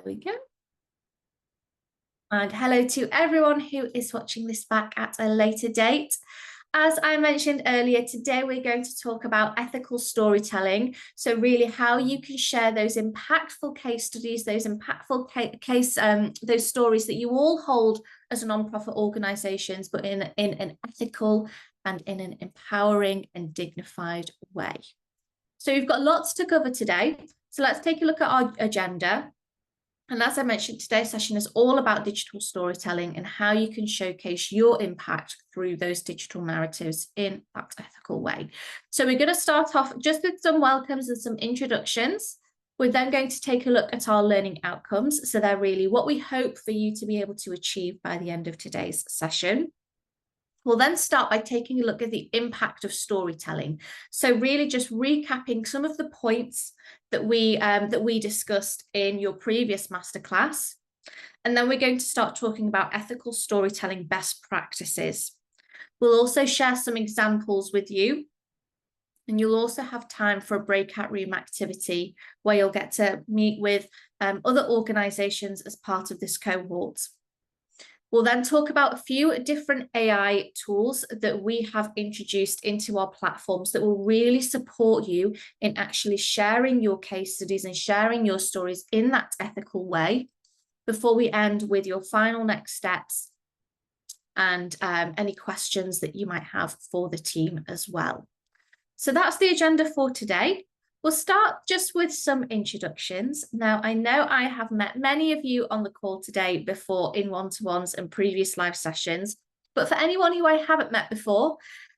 we go. And hello to everyone who is watching this back at a later date. As I mentioned earlier, today we're going to talk about ethical storytelling. So really how you can share those impactful case studies, those impactful those stories that you all hold as nonprofit organizations, but in an ethical and in an empowering and dignified way. So we've got lots to cover today. So let's take a look at our agenda. And as I mentioned, today's session is all about digital storytelling and how you can showcase your impact through those digital narratives in that ethical way. So we're going to start off just with some welcomes and some introductions. We're then going to take a look at our learning outcomes. So they're really what we hope for you to be able to achieve by the end of today's session. We'll then start by taking a look at the impact of storytelling. So really just recapping some of the points that we discussed in your previous masterclass. And then we're going to start talking about ethical storytelling best practices. We'll also share some examples with you. And you'll also have time for a breakout room activity where you'll get to meet with other organizations as part of this cohort. We'll then talk about a few different AI tools that we have introduced into our platforms that will really support you in actually sharing your case studies and sharing your stories in that ethical way before we end with your final next steps and any questions that you might have for the team as well. So that's the agenda for today. We'll start just with some introductions. Now, I know I have met many of you on the call today before in one-to-ones and previous live sessions, but for anyone who I haven't met before,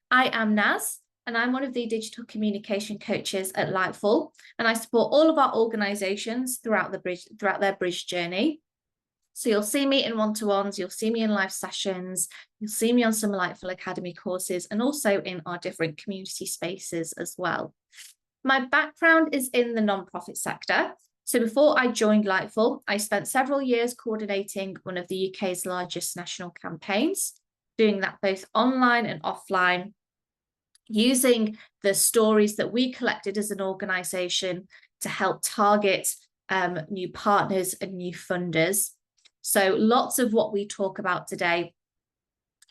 I am Naz, and I'm one of the digital communication coaches at Lightful, and I support all of our organizations throughout their bridge journey. So you'll see me in one-to-ones, you'll see me in live sessions, you'll see me on some Lightful Academy courses, and also in our different community spaces as well. My background is in the nonprofit sector. So before I joined Lightful, I spent several years coordinating one of the UK's largest national campaigns, doing that both online and offline, using the stories that we collected as an organisation to help target new partners and new funders. So lots of what we talk about today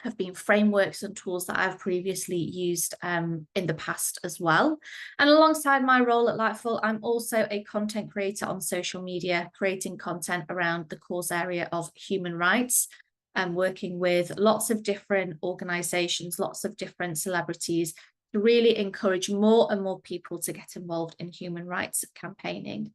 have been frameworks and tools that I've previously used in the past as well. And alongside my role at Lightful, I'm also a content creator on social media, creating content around the cause area of human rights and working with lots of different organizations, lots of different celebrities to really encourage more and more people to get involved in human rights campaigning.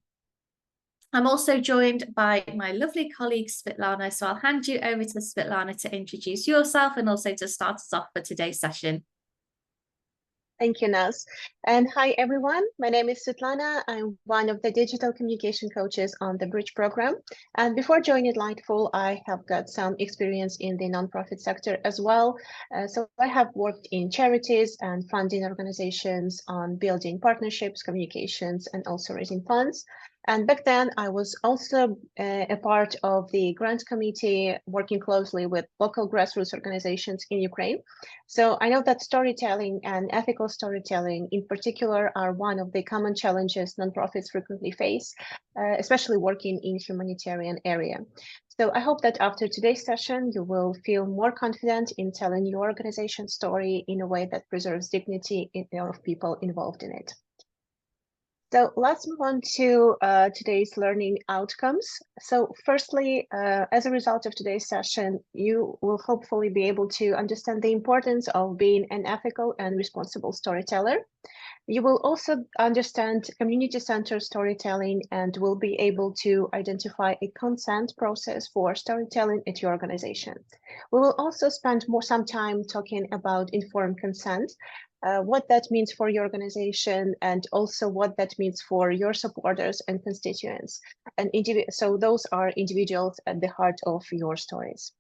I'm also joined by my lovely colleague, Svetlana. So I'll hand you over to Svetlana to introduce yourself and also to start us off for today's session. Thank you, Naz. And hi, everyone. My name is Svetlana. I'm one of the digital communication coaches on the Bridge program. And before joining Lightful, I have got some experience in the nonprofit sector as well. So I have worked in charities and funding organizations on building partnerships, communications, and also raising funds. And back then, I was also a part of the grant committee, working closely with local grassroots organizations in Ukraine. So I know that storytelling and ethical storytelling in particular are one of the common challenges nonprofits frequently face, especially working in humanitarian area. So I hope that after today's session, you will feel more confident in telling your organization's story in a way that preserves dignity of people involved in it. So let's move on to today's learning outcomes. So firstly, as a result of today's session, you will hopefully be able to understand the importance of being an ethical and responsible storyteller. You will also understand community-centered storytelling and will be able to identify a consent process for storytelling at your organization. We will also spend some time talking about informed consent, what that means for your organization, and also what that means for your supporters and constituents. And so those are individuals at the heart of your stories.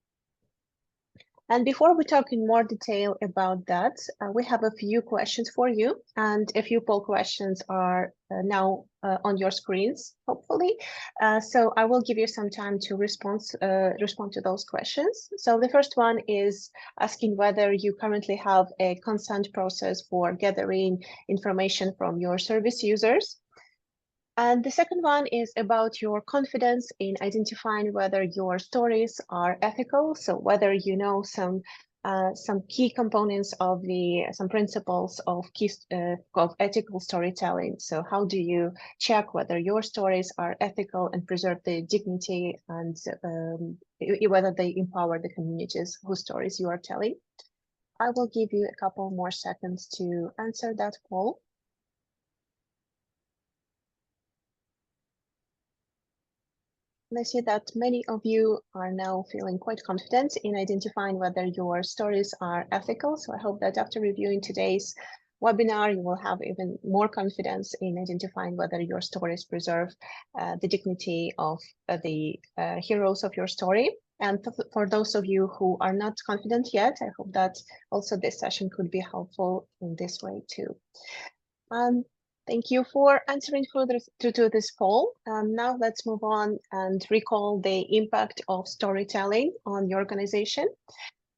And before we talk in more detail about that, we have a few questions for you, and a few poll questions are now on your screens, hopefully. So I will give you some time to respond to those questions. So the first one is asking whether you currently have a consent process for gathering information from your service users. And the second one is about your confidence in identifying whether your stories are ethical. So whether you know some key components of some principles of ethical storytelling. So how do you check whether your stories are ethical and preserve the dignity and whether they empower the communities whose stories you are telling? I will give you a couple more seconds to answer that poll. And I see that many of you are now feeling quite confident in identifying whether your stories are ethical. So I hope that after reviewing today's webinar, you will have even more confidence in identifying whether your stories preserve the dignity of the heroes of your story. And for those of you who are not confident yet, I hope that also this session could be helpful in this way too. Thank you for answering further to this poll. Now let's move on and recall the impact of storytelling on your organization.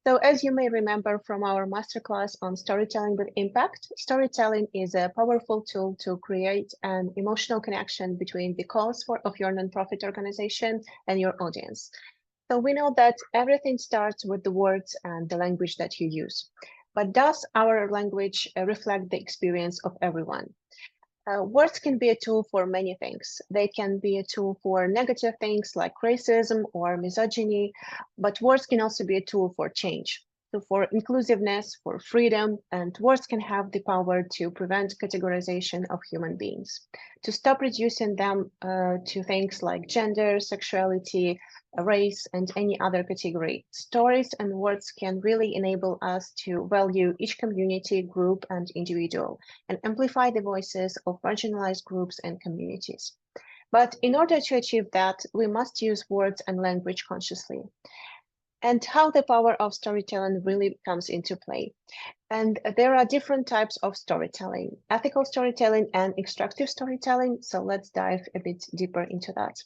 So as you may remember from our masterclass on storytelling with impact, storytelling is a powerful tool to create an emotional connection between the cause of your nonprofit organization and your audience. So we know that everything starts with the words and the language that you use. But does our language reflect the experience of everyone? Words can be a tool for many things. They can be a tool for negative things like racism or misogyny, but words can also be a tool for change. So for inclusiveness, for freedom, and words can have the power to prevent categorization of human beings, to stop reducing them to things like gender, sexuality, race, and any other category. Stories and words can really enable us to value each community, group, and individual, and amplify the voices of marginalized groups and communities. But in order to achieve that, we must use words and language consciously. And how the power of storytelling really comes into play. And there are different types of storytelling, ethical storytelling and extractive storytelling. So let's dive a bit deeper into that.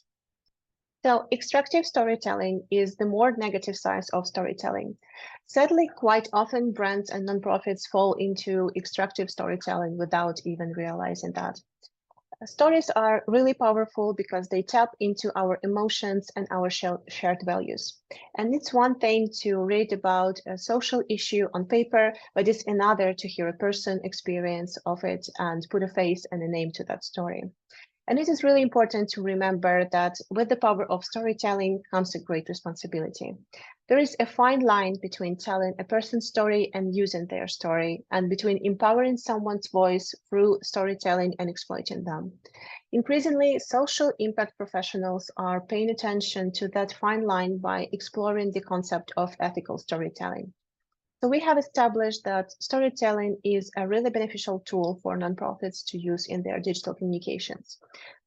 So extractive storytelling is the more negative side of storytelling. Sadly, quite often brands and nonprofits fall into extractive storytelling without even realizing that. Stories are really powerful because they tap into our emotions and our shared values. And it's one thing to read about a social issue on paper, but it's another to hear a person experience of it and put a face and a name to that story. And it is really important to remember that with the power of storytelling comes a great responsibility. There is a fine line between telling a person's story and using their story, and between empowering someone's voice through storytelling and exploiting them. Increasingly, social impact professionals are paying attention to that fine line by exploring the concept of ethical storytelling. So we have established that storytelling is a really beneficial tool for nonprofits to use in their digital communications.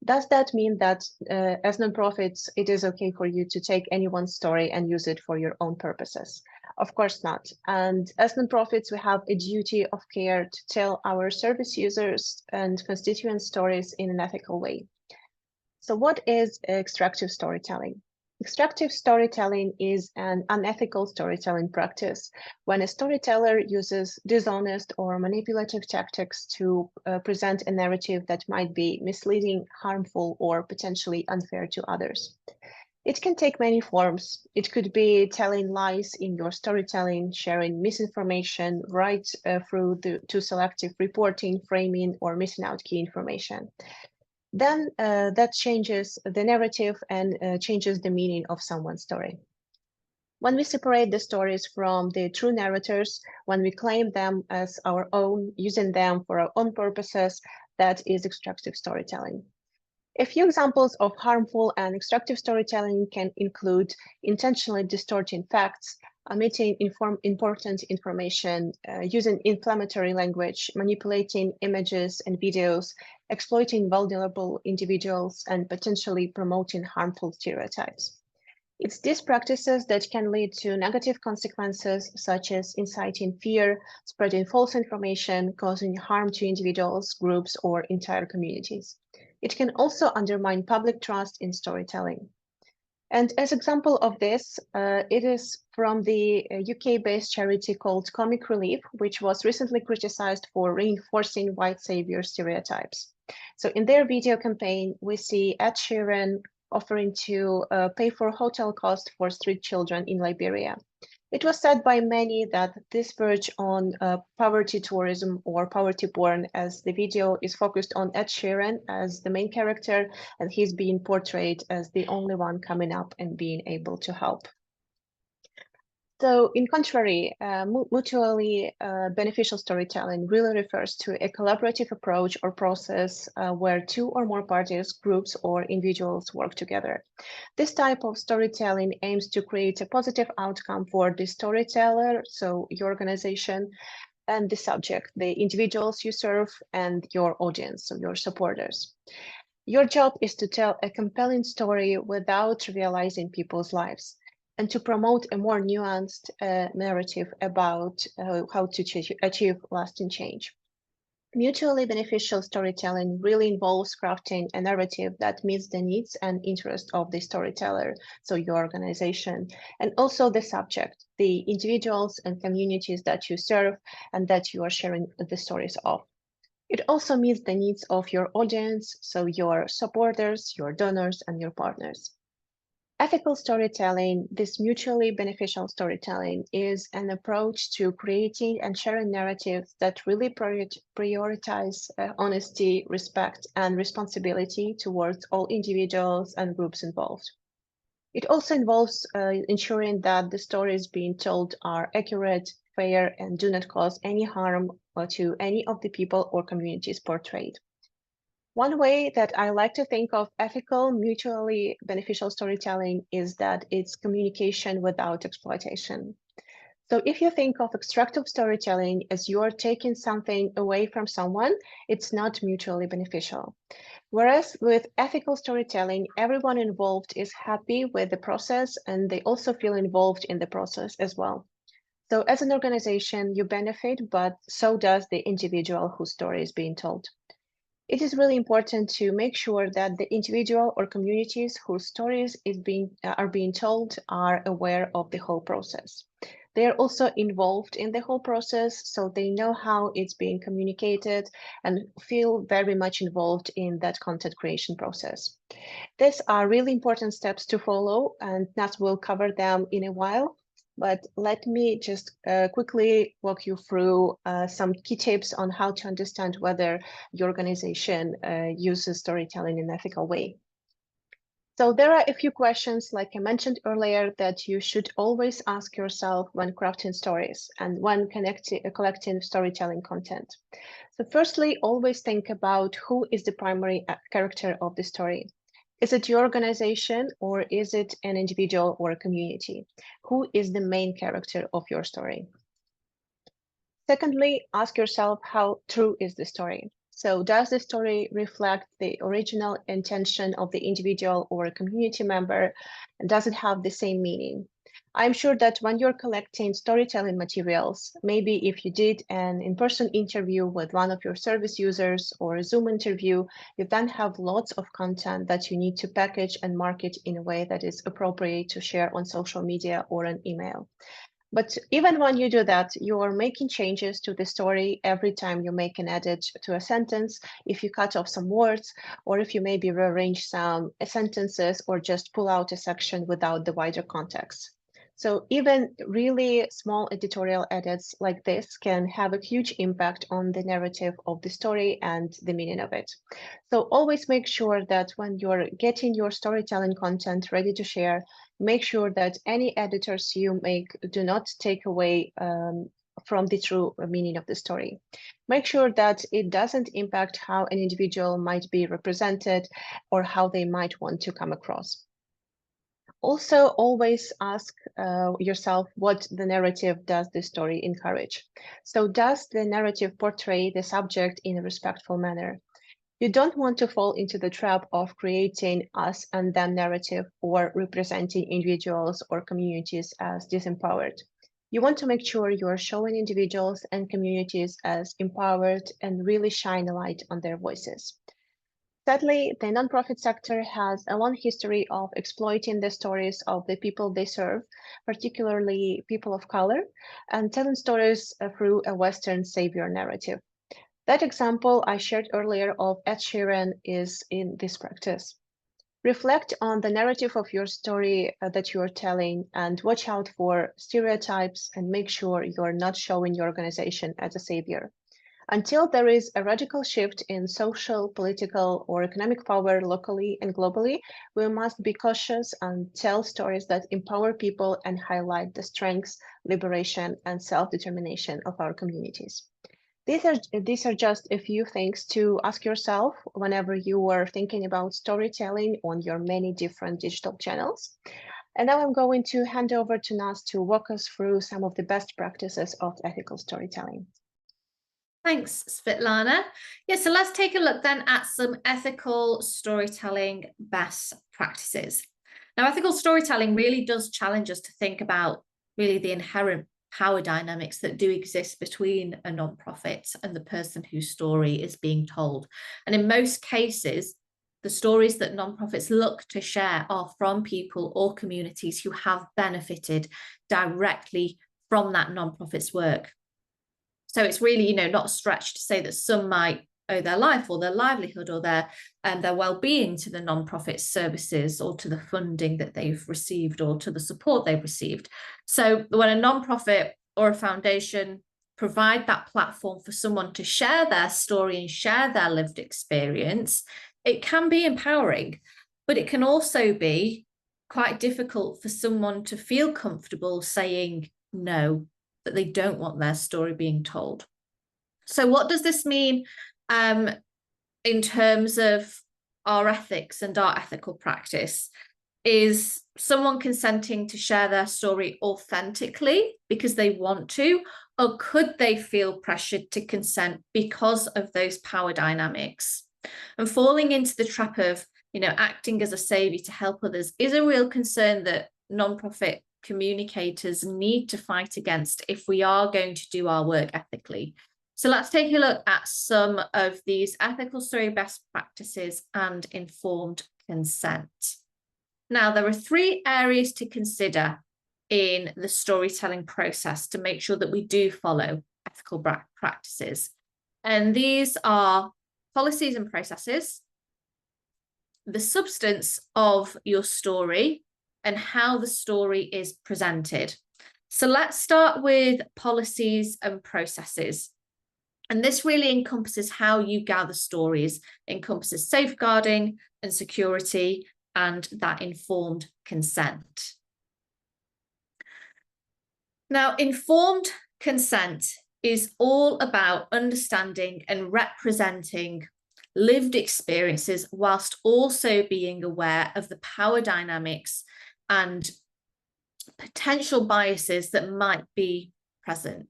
Does that mean that as nonprofits, it is okay for you to take anyone's story and use it for your own purposes? Of course not. And as nonprofits, we have a duty of care to tell our service users and constituent stories in an ethical way. So what is extractive storytelling? Extractive storytelling is an unethical storytelling practice when a storyteller uses dishonest or manipulative tactics to present a narrative that might be misleading, harmful, or potentially unfair to others. It can take many forms. It could be telling lies in your storytelling, sharing misinformation right through to selective reporting, framing, or missing out key information. Then that changes the narrative and changes the meaning of someone's story. When we separate the stories from the true narrators, when we claim them as our own, using them for our own purposes, that is extractive storytelling. A few examples of harmful and extractive storytelling can include intentionally distorting facts, omitting important information, using inflammatory language, manipulating images and videos, exploiting vulnerable individuals, and potentially promoting harmful stereotypes. It's these practices that can lead to negative consequences, such as inciting fear, spreading false information, causing harm to individuals, groups, or entire communities. It can also undermine public trust in storytelling. And as example of this, it is from the UK-based charity called Comic Relief, which was recently criticized for reinforcing white savior stereotypes. So in their video campaign, we see Ed Sheeran offering to pay for hotel costs for street children in Liberia. It was said by many that this verge on poverty tourism or poverty porn, as the video is focused on Ed Sheeran as the main character, and he's being portrayed as the only one coming up and being able to help. So in contrary, mutually beneficial storytelling really refers to a collaborative approach or process where two or more parties, groups, or individuals work together. This type of storytelling aims to create a positive outcome for the storyteller, so your organization, and the subject, the individuals you serve, and your audience, so your supporters. Your job is to tell a compelling story without trivializing people's lives, and to promote a more nuanced narrative about how to achieve lasting change. Mutually beneficial storytelling really involves crafting a narrative that meets the needs and interests of the storyteller, so your organization, and also the subject, the individuals and communities that you serve and that you are sharing the stories of. It also meets the needs of your audience, so your supporters, your donors, and your partners. Ethical storytelling, this mutually beneficial storytelling, is an approach to creating and sharing narratives that really prioritize honesty, respect, and responsibility towards all individuals and groups involved. It also involves ensuring that the stories being told are accurate, fair, and do not cause any harm to any of the people or communities portrayed. One way that I like to think of ethical, mutually beneficial storytelling is that it's communication without exploitation. So if you think of extractive storytelling as you're taking something away from someone, it's not mutually beneficial. Whereas with ethical storytelling, everyone involved is happy with the process and they also feel involved in the process as well. So as an organization, you benefit, but so does the individual whose story is being told. It is really important to make sure that the individual or communities whose stories are being told are aware of the whole process. They are also involved in the whole process, so they know how it's being communicated and feel very much involved in that content creation process. These are really important steps to follow, and Nat will cover them in a while. But let me just quickly walk you through some key tips on how to understand whether your organization uses storytelling in an ethical way. So there are a few questions, like I mentioned earlier, that you should always ask yourself when crafting stories and when collecting storytelling content. So firstly, always think about who is the primary character of the story. Is it your organization or is it an individual or a community? Who is the main character of your story? Secondly, ask yourself how true is the story? So does the story reflect the original intention of the individual or a community member? And does it have the same meaning? I'm sure that when you're collecting storytelling materials, maybe if you did an in-person interview with one of your service users or a Zoom interview, you then have lots of content that you need to package and market in a way that is appropriate to share on social media or an email. But even when you do that, you're making changes to the story every time you make an edit to a sentence, if you cut off some words, or if you maybe rearrange some sentences or just pull out a section without the wider context. So even really small editorial edits like this can have a huge impact on the narrative of the story and the meaning of it. So always make sure that when you're getting your storytelling content ready to share, make sure that any editors you make do not take away from the true meaning of the story. Make sure that it doesn't impact how an individual might be represented or how they might want to come across. Also, always ask yourself what the narrative does the story encourage. So does the narrative portray the subject in a respectful manner? You don't want to fall into the trap of creating us and them narrative or representing individuals or communities as disempowered. You want to make sure you are showing individuals and communities as empowered and really shine a light on their voices. Sadly, the nonprofit sector has a long history of exploiting the stories of the people they serve, particularly people of color, and telling stories through a Western savior narrative. That example I shared earlier of Ed Sheeran is in this practice. Reflect on the narrative of your story that you're telling and watch out for stereotypes and make sure you're not showing your organization as a savior. Until there is a radical shift in social, political, or economic power locally and globally, we must be cautious and tell stories that empower people and highlight the strengths, liberation, and self-determination of our communities. These are just a few things to ask yourself whenever you are thinking about storytelling on your many different digital channels. And now I'm going to hand over to Naz to walk us through some of the best practices of ethical storytelling. Thanks, Svetlana. Yeah, so let's take a look then at some ethical storytelling best practices. Now, ethical storytelling really does challenge us to think about really the inherent power dynamics that do exist between a nonprofit and the person whose story is being told. And in most cases, the stories that nonprofits look to share are from people or communities who have benefited directly from that nonprofit's work. So it's really, not a stretch to say that some might owe their life or their livelihood or their well-being to the nonprofit services or to the funding that they've received or to the support they've received. So when a nonprofit or a foundation provide that platform for someone to share their story and share their lived experience, it can be empowering, but it can also be quite difficult for someone to feel comfortable saying no, that they don't want their story being told. So what does this mean in terms of our ethics and our ethical practice? Is someone consenting to share their story authentically because they want to, or could they feel pressured to consent because of those power dynamics? And falling into the trap of, acting as a savior to help others is a real concern that nonprofit communicators need to fight against if we are going to do our work ethically. So let's take a look at some of these ethical story best practices and informed consent. Now, there are 3 areas to consider in the storytelling process to make sure that we do follow ethical practices. And these are policies and processes, the substance of your story, and how the story is presented. So let's start with policies and processes. And this really encompasses how you gather stories, encompasses safeguarding and security and that informed consent. Now, informed consent is all about understanding and representing lived experiences whilst also being aware of the power dynamics and potential biases that might be present.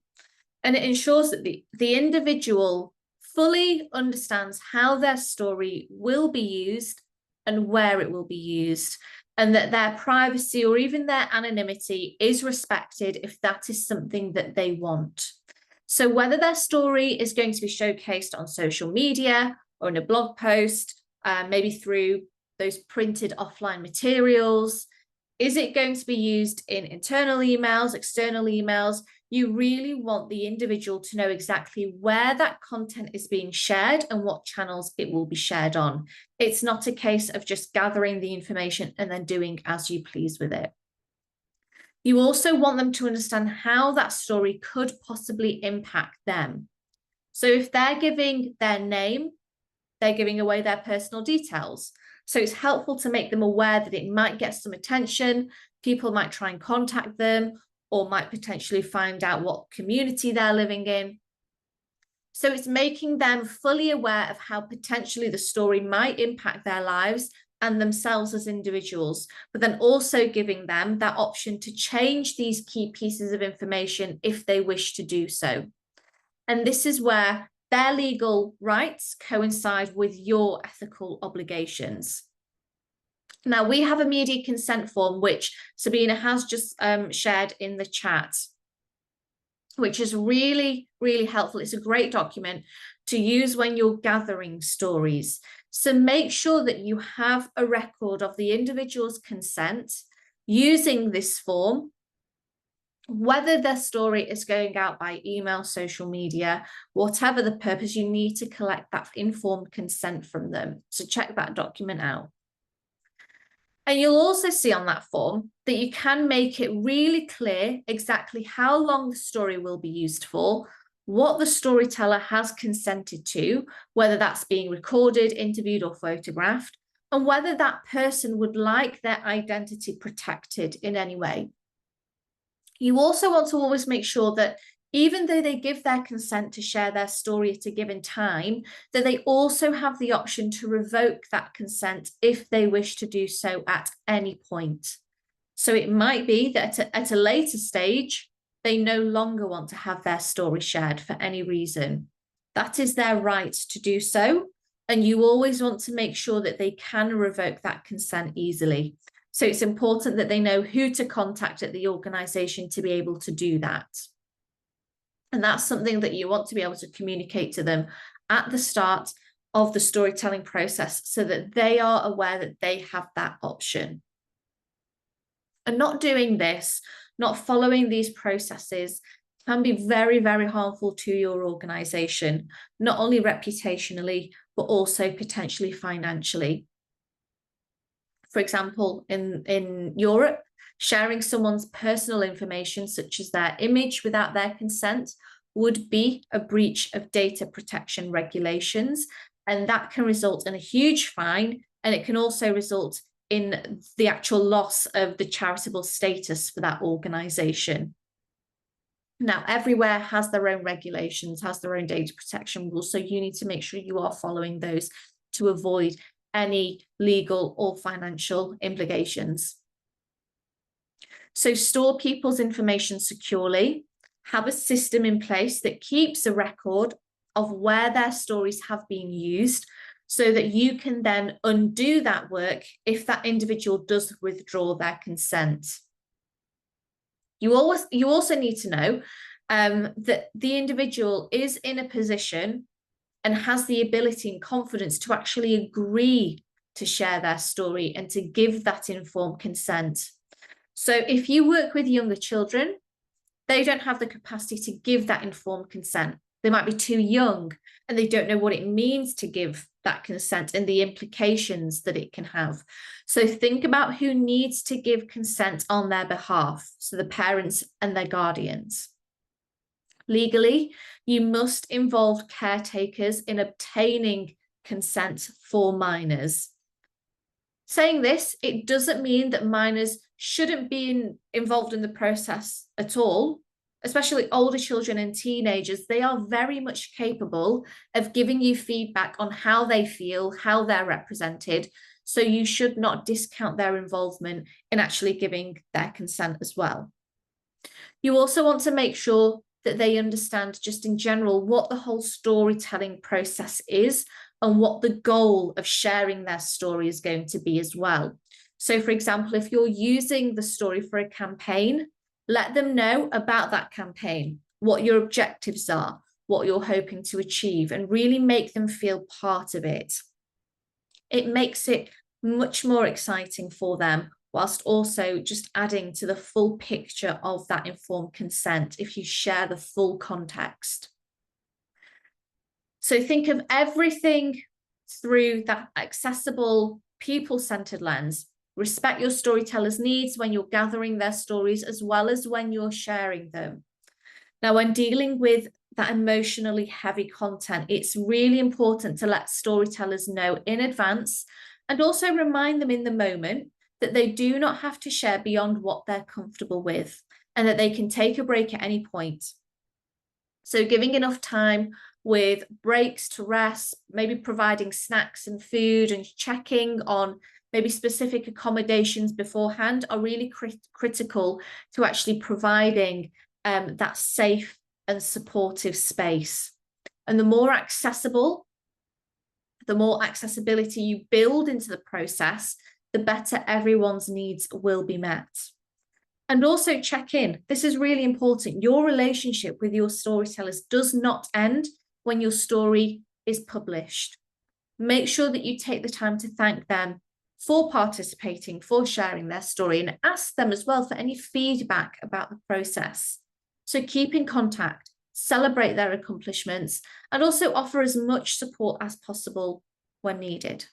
And it ensures that the individual fully understands how their story will be used and where it will be used, and that their privacy or even their anonymity is respected if that is something that they want. So whether their story is going to be showcased on social media or in a blog post, maybe through those printed offline materials, is it going to be used in internal emails, external emails? You really want the individual to know exactly where that content is being shared and what channels it will be shared on. It's not a case of just gathering the information and then doing as you please with it. You also want them to understand how that story could possibly impact them. So if they're giving their name, they're giving away their personal details. So it's helpful to make them aware that it might get some attention, people might try and contact them, or might potentially find out what community they're living in. So it's making them fully aware of how potentially the story might impact their lives and themselves as individuals, but then also giving them that option to change these key pieces of information if they wish to do so. And this is where their legal rights coincide with your ethical obligations. Now, we have a media consent form, which Sabina has just shared in the chat, which is really, really helpful. It's a great document to use when you're gathering stories. So make sure that you have a record of the individual's consent using this form, Whether their story is going out by email, social media, whatever the purpose, you need to collect that informed consent from them. So check that document out. And you'll also see on that form that you can make it really clear exactly how long the story will be used for, what the storyteller has consented to, whether that's being recorded, interviewed, or photographed, and whether that person would like their identity protected in any way. You also want to always make sure that even though they give their consent to share their story at a given time, that they also have the option to revoke that consent if they wish to do so at any point. So it might be that at a later stage, they no longer want to have their story shared for any reason. That is their right to do so. And you always want to make sure that they can revoke that consent easily. So it's important that they know who to contact at the organisation to be able to do that. And that's something that you want to be able to communicate to them at the start of the storytelling process so that they are aware that they have that option. And not doing this, not following these processes, can be very, very harmful to your organisation, not only reputationally, but also potentially financially. For example, in Europe, sharing someone's personal information, such as their image, without their consent would be a breach of data protection regulations. And that can result in a huge fine. And it can also result in the actual loss of the charitable status for that organisation. Now, everywhere has their own regulations, has their own data protection rules. So you need to make sure you are following those to avoid any legal or financial implications. So store people's information securely, have a system in place that keeps a record of where their stories have been used so that you can then undo that work if that individual does withdraw their consent. You also need to know that the individual is in a position and has the ability and confidence to actually agree to share their story and to give that informed consent. So if you work with younger children, they don't have the capacity to give that informed consent. They might be too young and they don't know what it means to give that consent and the implications that it can have. So think about who needs to give consent on their behalf. So the parents and their guardians. Legally, you must involve caretakers in obtaining consent for minors. Saying this, it doesn't mean that minors shouldn't be involved in the process at all, especially older children and teenagers. They are very much capable of giving you feedback on how they feel, how they're represented. So you should not discount their involvement in actually giving their consent as well. You also want to make sure that they understand just in general what the whole storytelling process is and what the goal of sharing their story is going to be as well. So for example, if you're using the story for a campaign, let them know about that campaign, what your objectives are, what you're hoping to achieve, and really make them feel part of it. It makes it much more exciting for them, whilst also just adding to the full picture of that informed consent if you share the full context. So think of everything through that accessible, people-centered lens. Respect your storyteller's needs when you're gathering their stories as well as when you're sharing them. Now, when dealing with that emotionally heavy content, it's really important to let storytellers know in advance and also remind them in the moment that they do not have to share beyond what they're comfortable with and that they can take a break at any point. So giving enough time with breaks to rest, maybe providing snacks and food and checking on maybe specific accommodations beforehand are really critical to actually providing that safe and supportive space. And the more accessibility you build into the process, the better everyone's needs will be met. And also check in. This is really important. Your relationship with your storytellers does not end when your story is published. Make sure that you take the time to thank them for participating, for sharing their story, and ask them as well for any feedback about the process. So keep in contact, celebrate their accomplishments, and also offer as much support as possible when needed.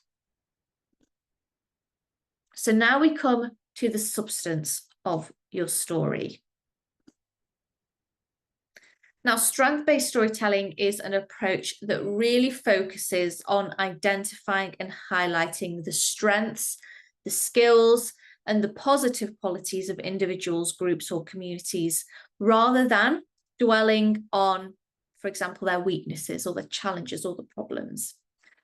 So now we come to the substance of your story. Now, strength-based storytelling is an approach that really focuses on identifying and highlighting the strengths, the skills, and the positive qualities of individuals, groups, or communities, rather than dwelling on, for example, their weaknesses or the challenges or the problems.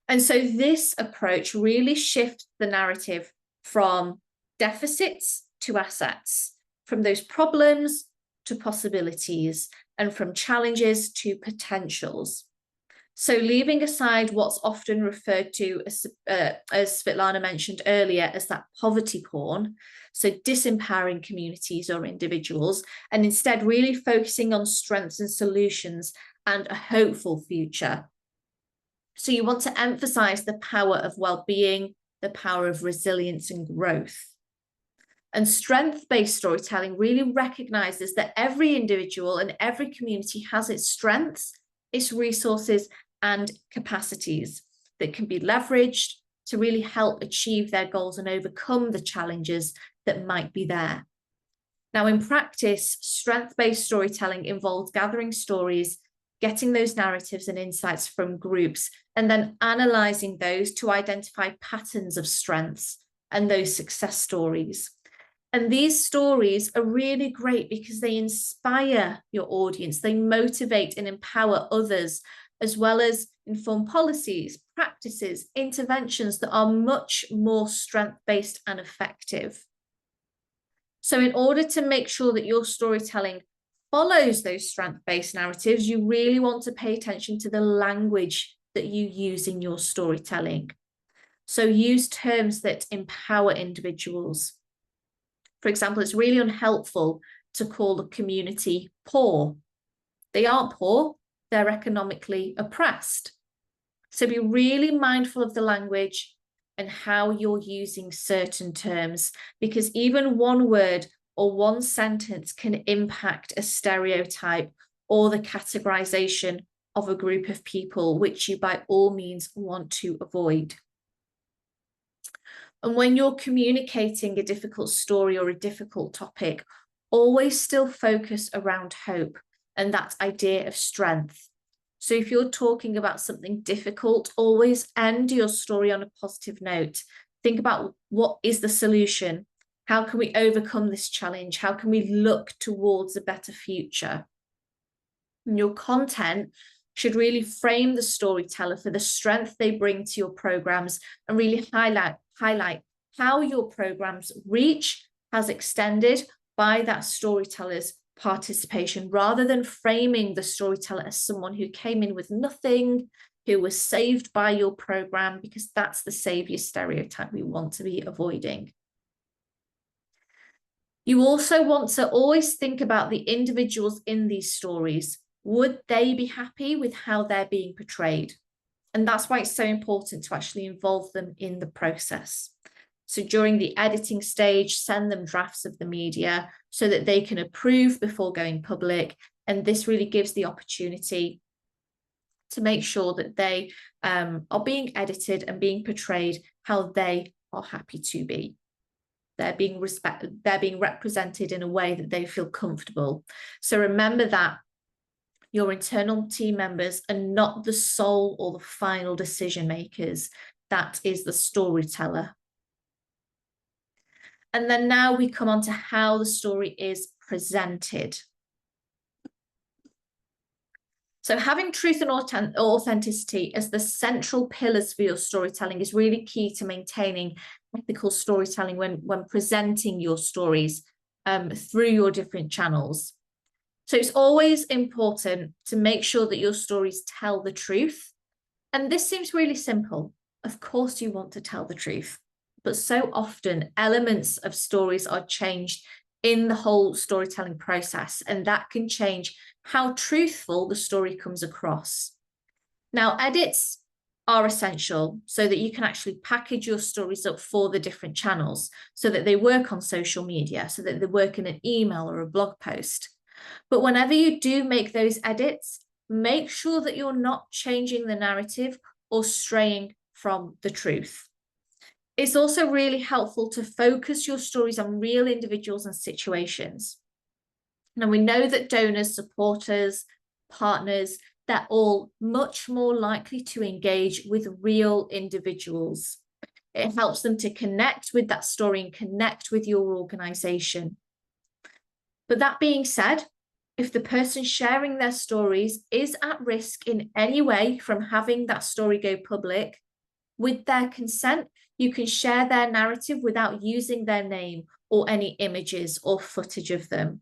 And so this approach really shifts the narrative from deficits to assets, from those problems to possibilities, and from challenges to potentials. So leaving aside what's often referred to as Svetlana mentioned earlier, as that poverty porn, so disempowering communities or individuals, and instead really focusing on strengths and solutions and a hopeful future. So you want to emphasize the power of well-being, the power of resilience and growth. And strength-based storytelling really recognizes that every individual and every community has its strengths, its resources, and capacities that can be leveraged to really help achieve their goals and overcome the challenges that might be there. Now, in practice, strength-based storytelling involves gathering stories, getting those narratives and insights from groups, and then analyzing those to identify patterns of strengths and those success stories. And these stories are really great because they inspire your audience, they motivate and empower others, as well as inform policies, practices, interventions that are much more strength-based and effective. So in order to make sure that your storytelling follows those strength-based narratives, you really want to pay attention to the language that you use in your storytelling. So use terms that empower individuals. For example, it's really unhelpful to call the community poor. They aren't poor, they're economically oppressed. So be really mindful of the language and how you're using certain terms, because even one word or one sentence can impact a stereotype or the categorization of a group of people, which you by all means want to avoid. And when you're communicating a difficult story or a difficult topic, always still focus around hope and that idea of strength. So if you're talking about something difficult, always end your story on a positive note. Think about what is the solution? How can we overcome this challenge? How can we look towards a better future? And your content should really frame the storyteller for the strength they bring to your programs and really highlight how your program's reach has extended by that storyteller's participation, rather than framing the storyteller as someone who came in with nothing, who was saved by your program, because that's the savior stereotype we want to be avoiding. You also want to always think about the individuals in these stories. Would they be happy with how they're being portrayed? And that's why it's so important to actually involve them in the process. So during the editing stage, send them drafts of the media so that they can approve before going public. And this really gives the opportunity to make sure that they are being edited and being portrayed how they are happy to be. They're being represented in a way that they feel comfortable. So remember that your internal team members are not the sole or the final decision makers. That is the storyteller. And then now we come on to how the story is presented. So having truth and authenticity as the central pillars for your storytelling is really key to maintaining ethical storytelling when presenting your stories through your different channels. So it's always important to make sure that your stories tell the truth. And this seems really simple. Of course you want to tell the truth, but so often elements of stories are changed in the whole storytelling process, and that can change how truthful the story comes across. Now, edits are essential so that you can actually package your stories up for the different channels so that they work on social media, so that they work in an email or a blog post. But whenever you do make those edits, make sure that you're not changing the narrative or straying from the truth. It's also really helpful to focus your stories on real individuals and situations. Now, we know that donors, supporters, partners, they're all much more likely to engage with real individuals. It helps them to connect with that story and connect with your organization. But that being said, if the person sharing their stories is at risk in any way from having that story go public, with their consent, you can share their narrative without using their name or any images or footage of them.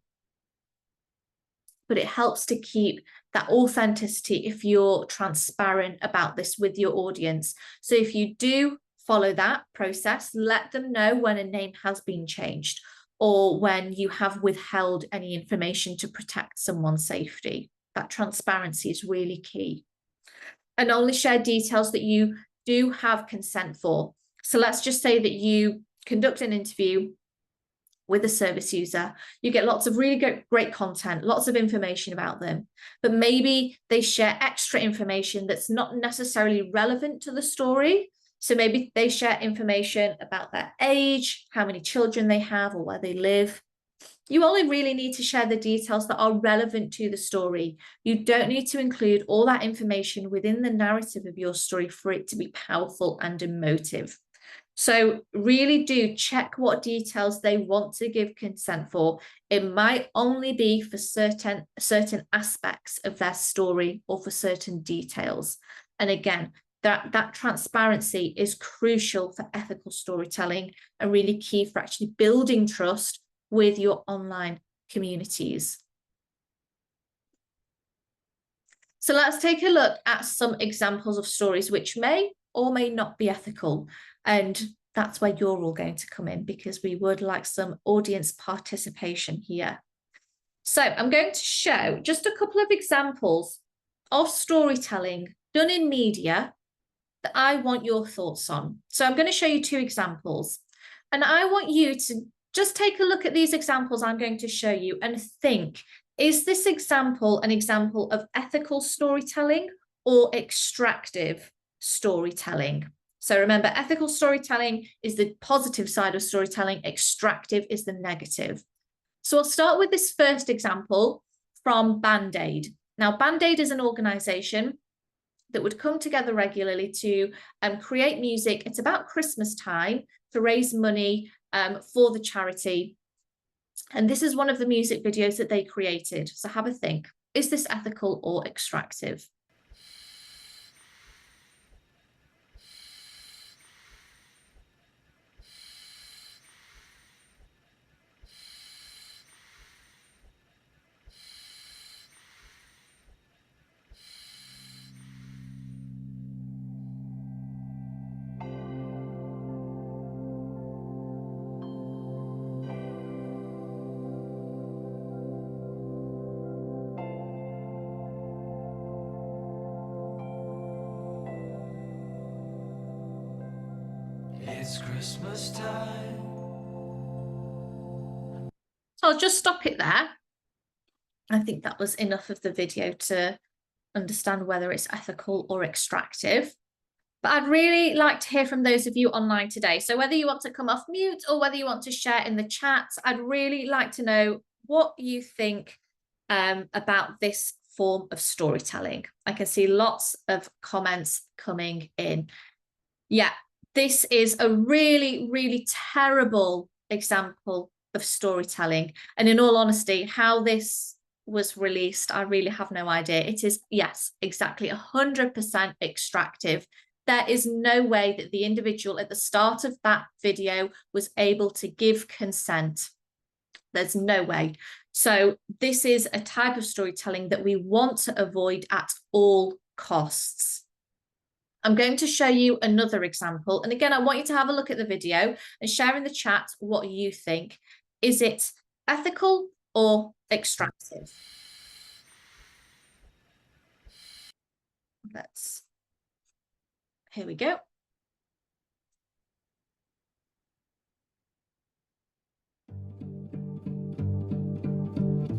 But it helps to keep that authenticity if you're transparent about this with your audience. So if you do follow that process, let them know when a name has been changed or when you have withheld any information to protect someone's safety. That transparency is really key. And only share details that you do have consent for. So let's just say that you conduct an interview with a service user, you get lots of really great content, lots of information about them, but maybe they share extra information that's not necessarily relevant to the story. So maybe they share information about their age, how many children they have, or where they live. You only really need to share the details that are relevant to the story. You don't need to include all that information within the narrative of your story for it to be powerful and emotive. So really do check what details they want to give consent for. It might only be for certain aspects of their story or for certain details. And again, that transparency is crucial for ethical storytelling and really key for actually building trust with your online communities. So let's take a look at some examples of stories which may or may not be ethical. And that's where you're all going to come in, because we would like some audience participation here. So I'm going to show just a couple of examples of storytelling done in media that I want your thoughts on. So I'm going to show you two examples, and I want you to just take a look at these examples I'm going to show you and think, is this example an example of ethical storytelling or extractive storytelling? So remember, ethical storytelling is the positive side of storytelling, extractive is the negative. So I'll start with this first example from Band-Aid. Now, Band-Aid is an organization that would come together regularly to create music. It's about Christmas time to raise money for the charity. And this is one of the music videos that they created. So have a think. Is this ethical or extractive? It's Christmas time. So I'll just stop it there. I think that was enough of the video to understand whether it's ethical or extractive. But I'd really like to hear from those of you online today. So whether you want to come off mute or whether you want to share in the chat, I'd really like to know what you think about this form of storytelling. I can see lots of comments coming in. Yeah, this is a really, really terrible example of storytelling. And in all honesty, how this was released, I really have no idea. It is, yes, exactly 100% extractive. There is no way that the individual at the start of that video was able to give consent. There's no way. So this is a type of storytelling that we want to avoid at all costs. I'm going to show you another example. And again, I want you to have a look at the video and share in the chat what you think. Is it ethical or extractive? Let's Here we go.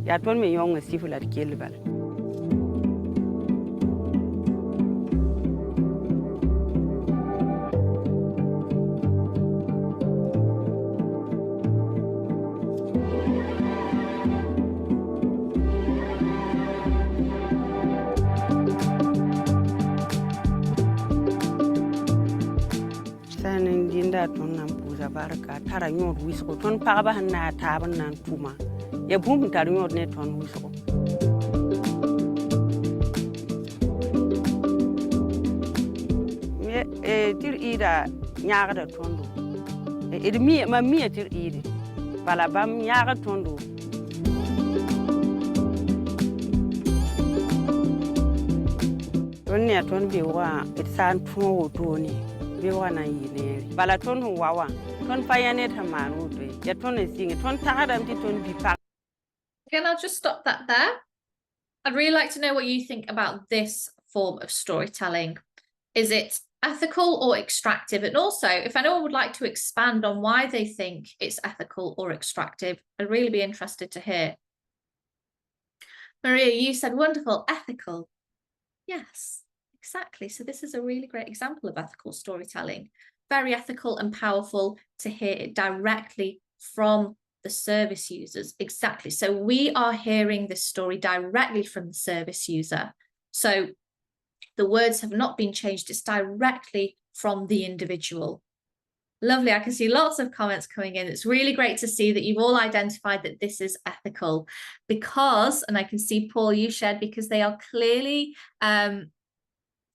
Ya ton me yong sifula kelbal. Sanin dinda ton nan puza barka tara nyor wisko ton pagaba na taban nan tuma. Ya bum tar nyor ne ton wisko. Tir ida nyaagda tondo. Mi ma mi tir ida. Bala bam nyaaga tondo. Ton ne ton biwa itsan tuwo toni. Biwa na yineri. Bala ton wawa. Ton payane tamanu to. Ya ton singi ton tagadam ti ton bipa. Again, I'll just stop that there. I'd really like to know what you think about this form of storytelling. Is it ethical or extractive? And also, if anyone would like to expand on why they think it's ethical or extractive, I'd really be interested to hear. Maria, you said wonderful, ethical. Yes, exactly. So this is a really great example of ethical storytelling. Very ethical and powerful to hear it directly from the service users. Exactly. So we are hearing this story directly from the service user. So the words have not been changed. It's directly from the individual. Lovely. I can see lots of comments coming in. It's really great to see that you've all identified that this is ethical because, and I can see Paul, you shared, because they are clearly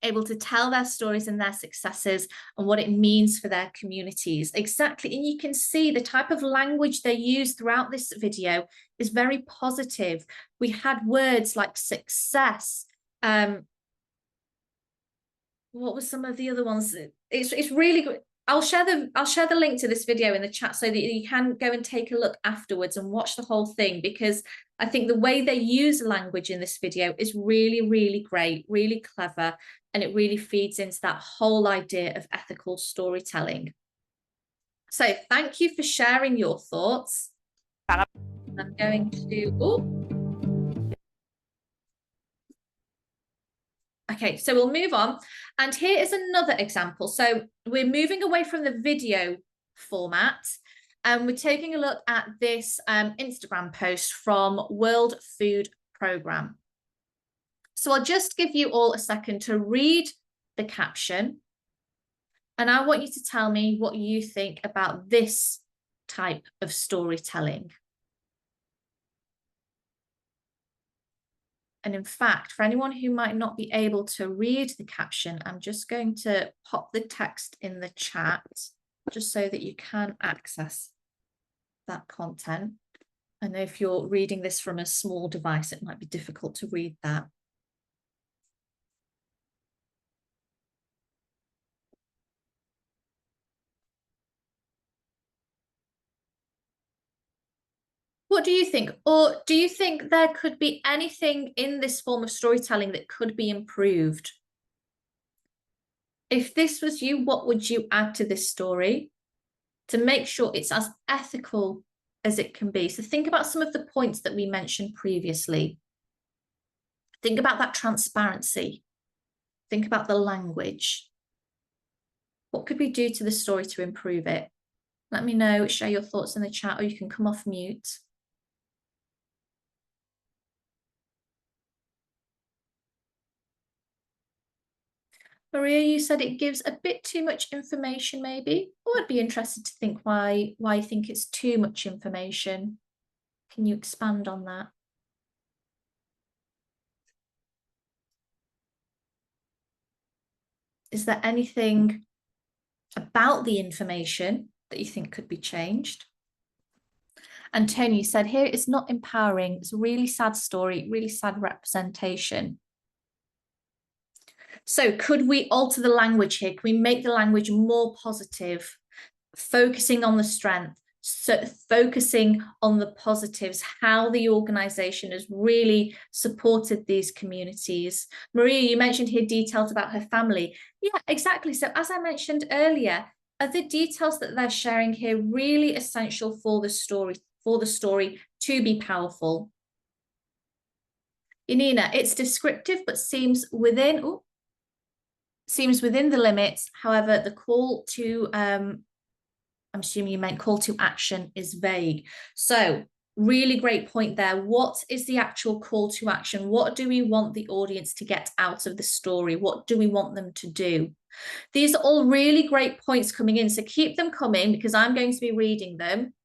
able to tell their stories and their successes and what it means for their communities. Exactly. And you can see the type of language they use throughout this video is very positive. We had words like success. What were some of the other ones? It's really good. I'll share the link to this video in the chat so that you can go and take a look afterwards and watch the whole thing, because I think the way they use language in this video is really, really great, really clever, and it really feeds into that whole idea of ethical storytelling. So thank you for sharing your thoughts. I'm going to, okay, so we'll move on. And here is another example. So we're moving away from the video format and we're taking a look at this Instagram post from World Food Programme. So I'll just give you all a second to read the caption. And I want you to tell me what you think about this type of storytelling. And in fact, for anyone who might not be able to read the caption, I'm just going to pop the text in the chat just so that you can access that content. I know if you're reading this from a small device, it might be difficult to read that. What do you think? Or do you think there could be anything in this form of storytelling that could be improved? If this was you, what would you add to this story to make sure it's as ethical as it can be? So think about some of the points that we mentioned previously. Think about that transparency. Think about the language. What could we do to the story to improve it? Let me know, share your thoughts in the chat, or you can come off mute. Maria, you said it gives a bit too much information, maybe. Oh, I'd be interested to think why you think it's too much information. Can you expand on that? Is there anything about the information that you think could be changed? And Tony said, here it's not empowering. It's a really sad story, really sad representation. So could we alter the language here? Can we make the language more positive, focusing on the strength, So focusing on the positives, how the organization has really supported these communities. Maria, you mentioned here details about her family. Yeah, exactly. So as I mentioned earlier, are the details that they're sharing here really essential for the story to be powerful? Inina, it's descriptive but seems within the limits. However, the call to I'm assuming you meant call to action is vague. So really great point there. What is the actual call to action? What do we want the audience to get out of the story? What do we want them to do? These are all really great points coming in. So keep them coming because I'm going to be reading them.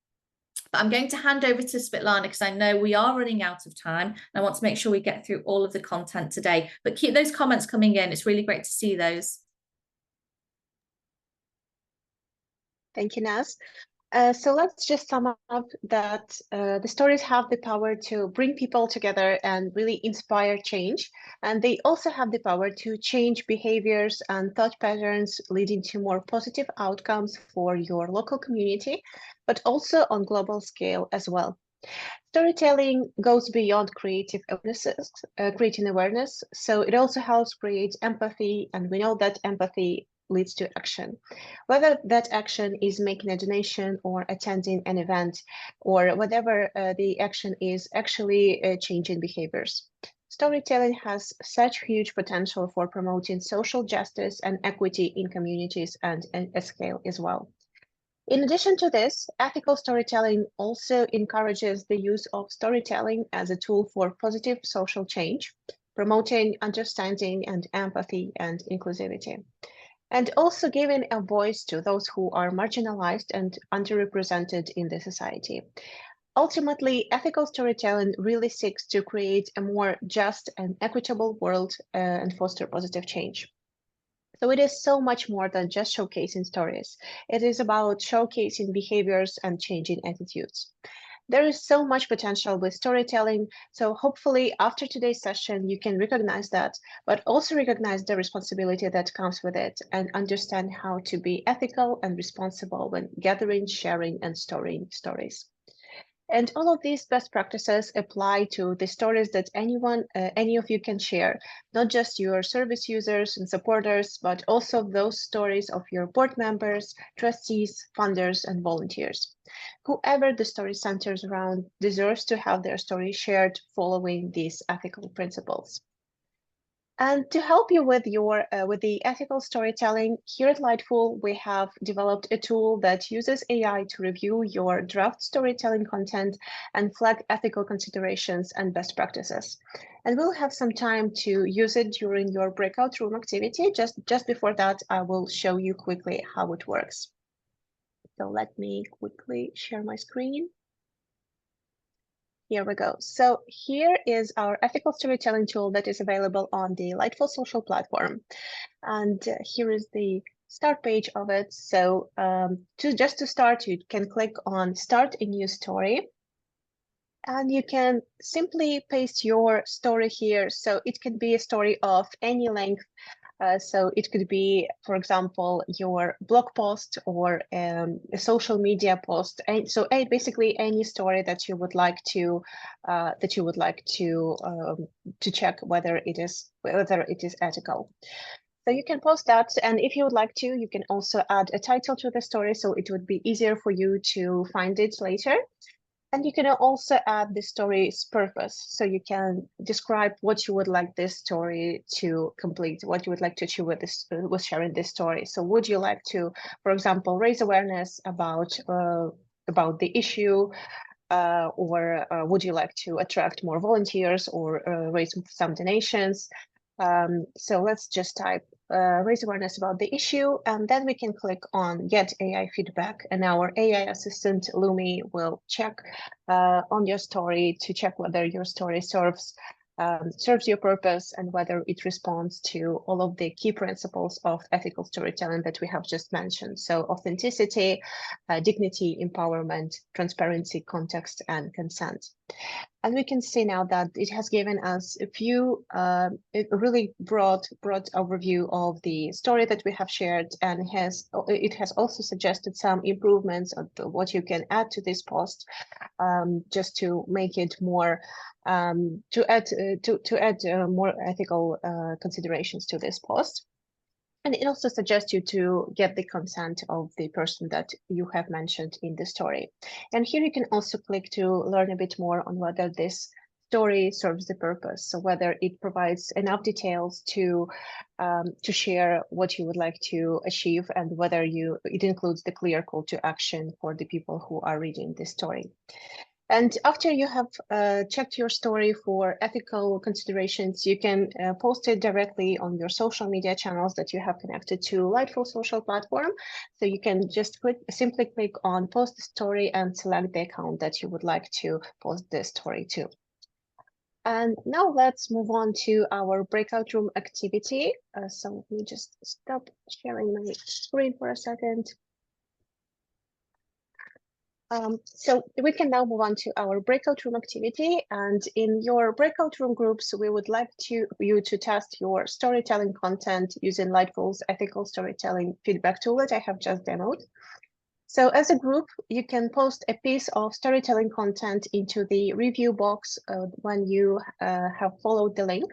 But I'm going to hand over to Svetlana because I know we are running out of time. And I want to make sure we get through all of the content today. But keep those comments coming in. It's really great to see those. Thank you, Naz. So let's just sum up that the stories have the power to bring people together and really inspire change. And they also have the power to change behaviors and thought patterns, leading to more positive outcomes for your local community, but also on global scale as well. Storytelling goes beyond creating awareness. So it also helps create empathy. And we know that empathy leads to action. Whether that action is making a donation or attending an event, or whatever the action is actually changing behaviors. Storytelling has such huge potential for promoting social justice and equity in communities and at scale as well. In addition to this, ethical storytelling also encourages the use of storytelling as a tool for positive social change, promoting understanding and empathy and inclusivity, and also giving a voice to those who are marginalized and underrepresented in the society. Ultimately, ethical storytelling really seeks to create a more just and equitable world and foster positive change. So it is so much more than just showcasing stories. It is about showcasing behaviors and changing attitudes. There is so much potential with storytelling. So hopefully after today's session, you can recognize that, but also recognize the responsibility that comes with it and understand how to be ethical and responsible when gathering, sharing, and storing stories. And all of these best practices apply to the stories that any of you can share, not just your service users and supporters, but also those stories of your board members, trustees, funders, and volunteers. Whoever the story centers around deserves to have their story shared following these ethical principles. And to help you with the ethical storytelling, here at Lightful, we have developed a tool that uses AI to review your draft storytelling content and flag ethical considerations and best practices. And we'll have some time to use it during your breakout room activity. Just before that, I will show you quickly how it works. So let me quickly share my screen. Here we go. So here is our ethical storytelling tool that is available on the Lightful social platform. And here is the start page of it. So just to start, you can click on Start a New Story. And you can simply paste your story here. So it can be a story of any length. So it could be, for example, your blog post or a social media post. And so basically any story that you would like to check whether it is ethical. So you can post that, and if you would like to, you can also add a title to the story, so it would be easier for you to find it later. And you can also add the story's purpose. So you can describe what you would like this story to complete, what you would like to achieve with sharing this story. So would you like to, for example, raise awareness about the issue, or would you like to attract more volunteers or raise some donations? So let's just type raise awareness about the issue, and then we can click on Get AI Feedback, and our AI assistant Lumi will check on your story to check whether your story serves your purpose and whether it responds to all of the key principles of ethical storytelling that we have just mentioned. So authenticity, dignity, empowerment, transparency, context, and consent. And we can see now that it has given us a few, a really broad overview of the story that we have shared, and it has also suggested some improvements of what you can add to this post, just to make it more, to add more ethical considerations to this post. And it also suggests you to get the consent of the person that you have mentioned in the story. And here you can also click to learn a bit more on whether this story serves the purpose. So whether it provides enough details to share what you would like to achieve, and whether it includes the clear call to action for the people who are reading this story. And after you have checked your story for ethical considerations, you can post it directly on your social media channels that you have connected to Lightful social platform. So you can just simply click on post the story and select the account that you would like to post the story to. And now let's move on to our breakout room activity. So let me just stop sharing my screen for a second. So we can now move on to our breakout room activity, and in your breakout room groups, we would like you to test your storytelling content using Lightful's ethical storytelling feedback tool that I have just demoed. So as a group, you can post a piece of storytelling content into the review box when you have followed the link.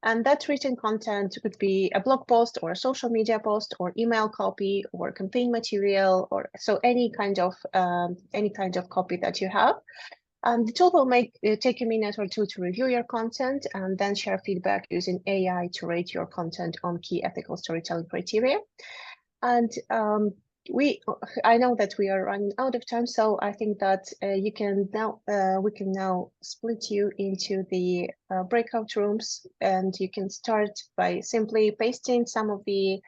And that written content could be a blog post or a social media post or email copy or campaign material, or so any kind of copy that you have. The tool will take a minute or two to review your content and then share feedback using AI to rate your content on key ethical storytelling criteria. And I know that we are running out of time, so I think that we can now split you into the breakout rooms, and you can start by simply pasting some of the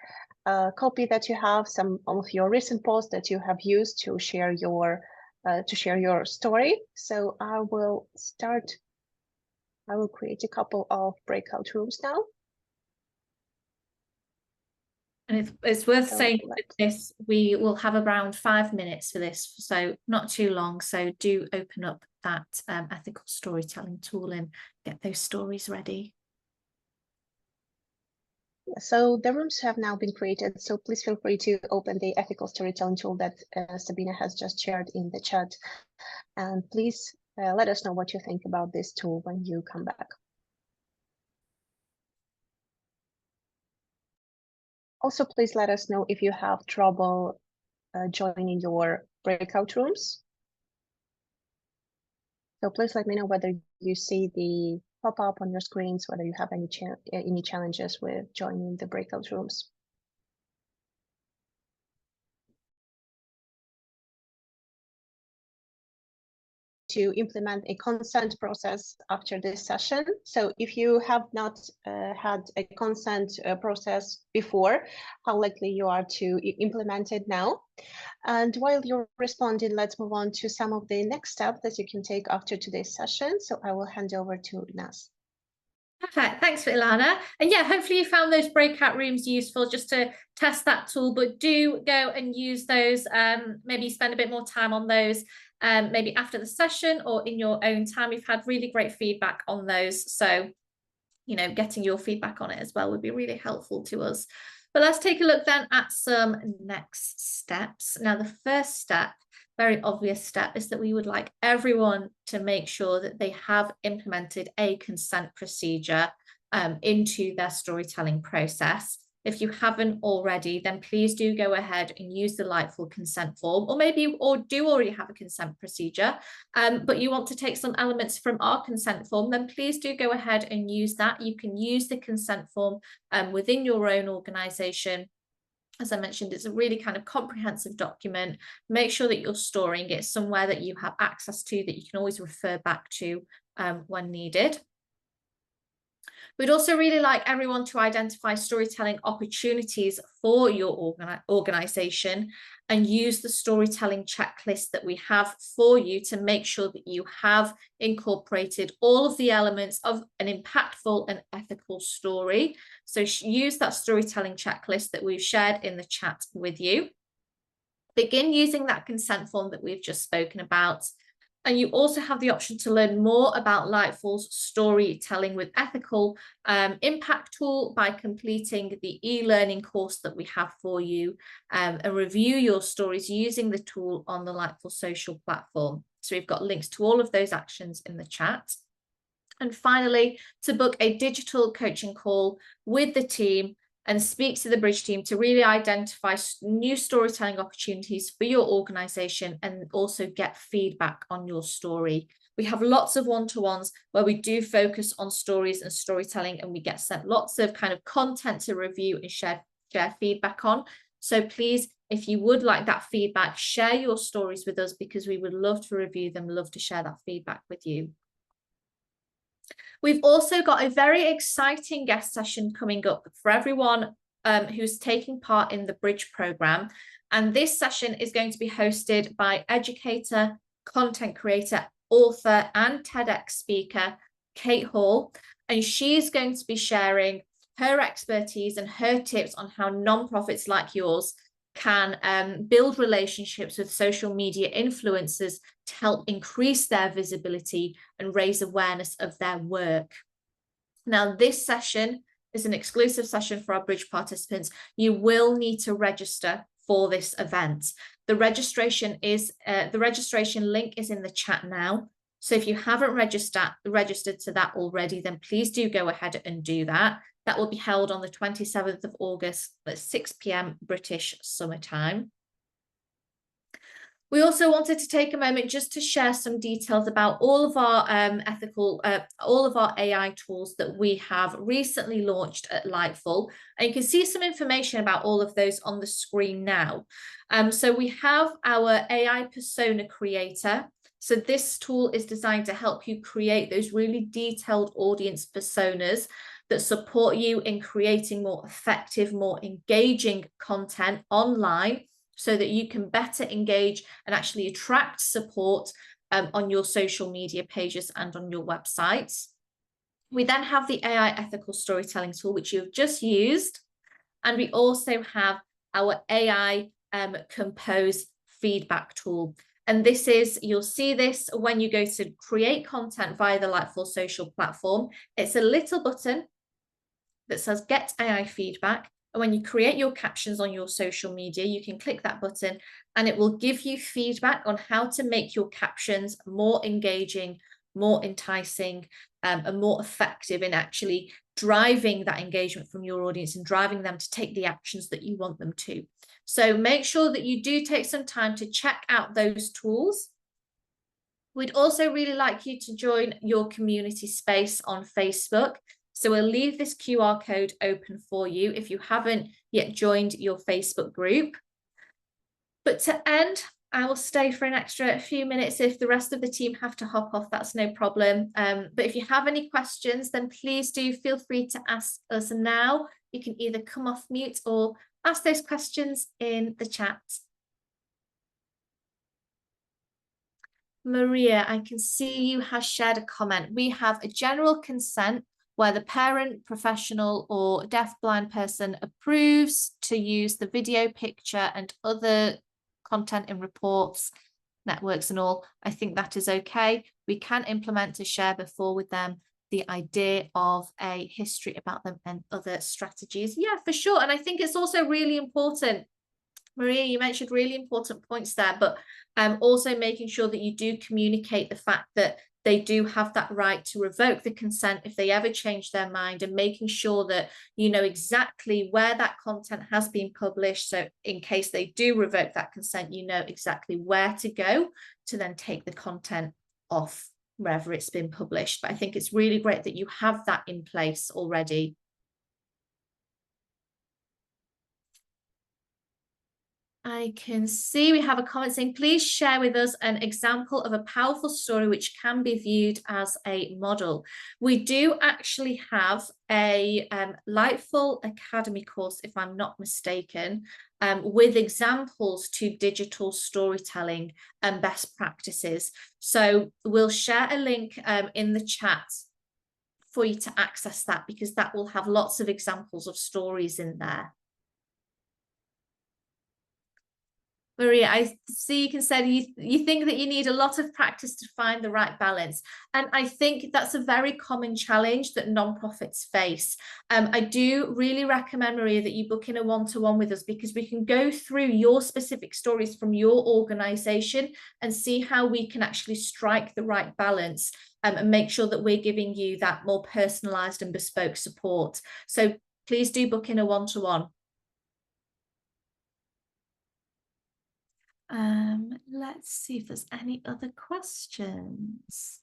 copy that you have, some of your recent posts that you have used to share your story. So I will create a couple of breakout rooms now. And it's worth saying that this, we will have around 5 minutes for this, so not too long. So do open up that ethical storytelling tool and get those stories ready. So the rooms have now been created, so please feel free to open the ethical storytelling tool that Sabina has just shared in the chat. And please let us know what you think about this tool when you come back. Also, please let us know if you have trouble joining your breakout rooms. So please let me know whether you see the pop-up on your screens, whether you have any challenges with joining the breakout rooms. To implement a consent process after this session. So if you have not had a consent process before, how likely you are to implement it now? And while you're responding, let's move on to some of the next steps that you can take after today's session. So I will hand over to Naz. Perfect. Thanks, Ilana. And yeah, hopefully you found those breakout rooms useful just to test that tool, but do go and use those. Maybe spend a bit more time on those, maybe after the session or in your own time. We've had really great feedback on those. So, you know, getting your feedback on it as well would be really helpful to us. But let's take a look then at some next steps. Now, the first step, very obvious step, is that we would like everyone to make sure that they have implemented a consent procedure into their storytelling process. If you haven't already, then please do go ahead and use the Lightful consent form, or maybe you do already have a consent procedure, but you want to take some elements from our consent form, then please do go ahead and use that. You can use the consent form within your own organisation. As I mentioned, it's a really kind of comprehensive document. Make sure that you're storing it somewhere that you have access to, that you can always refer back to when needed. We'd also really like everyone to identify storytelling opportunities for your organisation and use the storytelling checklist that we have for you to make sure that you have incorporated all of the elements of an impactful and ethical story. So use that storytelling checklist that we've shared in the chat with you. Begin using that consent form that we've just spoken about. And you also have the option to learn more about Lightful's storytelling with ethical impact tool by completing the e-learning course that we have for you, and review your stories using the tool on the Lightful social platform. So we've got links to all of those actions in the chat. And finally, to book a digital coaching call with the team and speak to the Bridge team to really identify new storytelling opportunities for your organization and also get feedback on your story. We have lots of one-to-ones where we do focus on stories and storytelling, and we get sent lots of kind of content to review and share feedback on. So please, if you would like that feedback, share your stories with us, because we would love to review them, love to share that feedback with you. We've also got a very exciting guest session coming up for everyone who's taking part in the Bridge program. And this session is going to be hosted by educator, content creator, author, and TEDx speaker, Kate Hall. And she's going to be sharing her expertise and her tips on how nonprofits like yours can build relationships with social media influencers to help increase their visibility and raise awareness of their work. Now, this session is an exclusive session for our Bridge participants. You will need to register for this event. The registration link is in the chat now. So if you haven't registered to that already, then please do go ahead and do that. That will be held on the 27th of August at 6 p.m. British Summer Time. We also wanted to take a moment just to share some details about all of our all of our AI tools that we have recently launched at Lightful. And you can see some information about all of those on the screen now. So we have our AI Persona Creator. So this tool is designed to help you create those really detailed audience personas that support you in creating more effective, more engaging content online, so that you can better engage and actually attract support on your social media pages and on your websites. We then have the AI ethical storytelling tool, which you've just used. And we also have our AI compose feedback tool. And this is, you'll see this when you go to create content via the Lightful social platform. It's a little button that says get AI feedback. And when you create your captions on your social media, you can click that button and it will give you feedback on how to make your captions more engaging, more enticing, and more effective in actually driving that engagement from your audience and driving them to take the actions that you want them to. So make sure that you do take some time to check out those tools. We'd also really like you to join your community space on Facebook. So we'll leave this QR code open for you if you haven't yet joined your Facebook group. But to end, I will stay for an extra few minutes. If the rest of the team have to hop off, that's no problem. But if you have any questions, then please do feel free to ask us now. You can either come off mute or ask those questions in the chat. Maria, I can see you have shared a comment. We have a general consent where the parent, professional, or deaf-blind person approves to use the video, picture, and other content in reports, networks, and all. I think that is okay. We can implement to share before with them the idea of a history about them and other strategies. Yeah, for sure. And I think it's also really important, Maria, you mentioned really important points there, but also making sure that you do communicate the fact that they do have that right to revoke the consent if they ever change their mind, and making sure that you know exactly where that content has been published. So in case they do revoke that consent, you know exactly where to go to then take the content off wherever it's been published. But I think it's really great that you have that in place already. I can see we have a comment saying, please share with us an example of a powerful story which can be viewed as a model. We do actually have a Lightful Academy course, if I'm not mistaken, with examples to digital storytelling and best practices. So we'll share a link in the chat for you to access that, because that will have lots of examples of stories in there. Maria, I see you can say you think that you need a lot of practice to find the right balance. And I think that's a very common challenge that nonprofits face. I do really recommend, Maria, that you book in a one-to-one with us, because we can go through your specific stories from your organization and see how we can actually strike the right balance, and make sure that we're giving you that more personalized and bespoke support. So please do book in a one-to-one. Let's see if there's any other questions.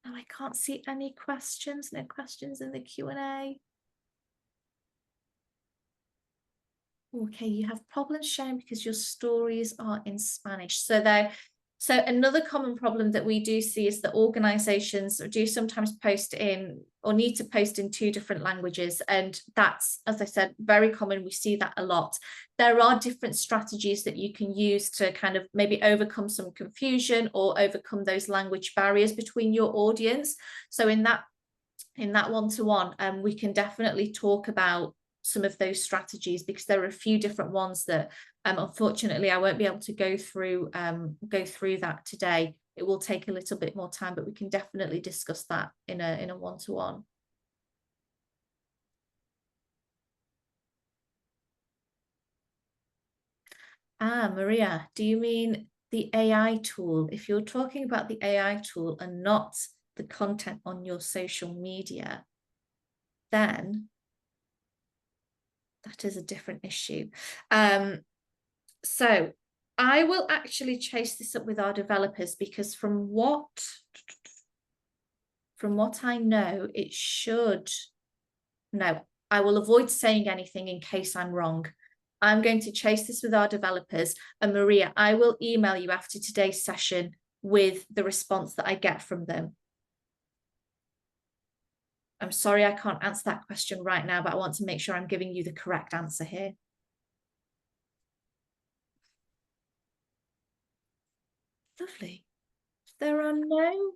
Oh, I can't see any questions. No questions in the Q&A. Okay, you have problems sharing because your stories are in Spanish. So another common problem that we do see is that organizations do sometimes post in, or need to post in, 2 different languages. And that's, as I said, very common. We see that a lot. There are different strategies that you can use to kind of maybe overcome some confusion or overcome those language barriers between your audience. So in that one-to-one, we can definitely talk about some of those strategies, because there are a few different ones that unfortunately I won't be able to go through that today. It will take a little bit more time, but we can definitely discuss that in a one-to-one. Maria, do you mean the AI tool? If you're talking about the AI tool and not the content on your social media, then that is a different issue. So I will actually chase this up with our developers, because from what I know, it should. No, I will avoid saying anything in case I'm wrong. I'm going to chase this with our developers, and Maria, I will email you after today's session with the response that I get from them. I'm sorry I can't answer that question right now, but I want to make sure I'm giving you the correct answer here. Lovely. If there are no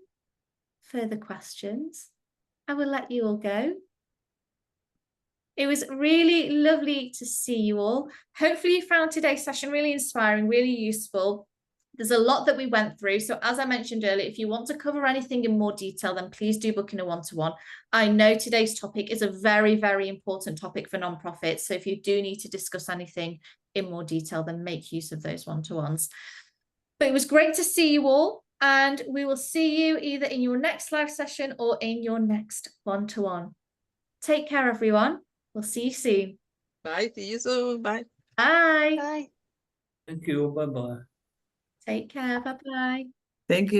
further questions, I will let you all go. It was really lovely to see you all. Hopefully you found today's session really inspiring, really useful. There's a lot that we went through. So as I mentioned earlier, if you want to cover anything in more detail, then please do book in a one-to-one. I know today's topic is a very, very important topic for nonprofits. So if you do need to discuss anything in more detail, then make use of those one-to-ones. But it was great to see you all, and we will see you either in your next live session or in your next one-to-one. Take care, everyone. We'll see you soon. Bye. See you soon. Bye. Bye. Bye. Thank you. Bye-bye. Take care. Bye-bye. Thank you.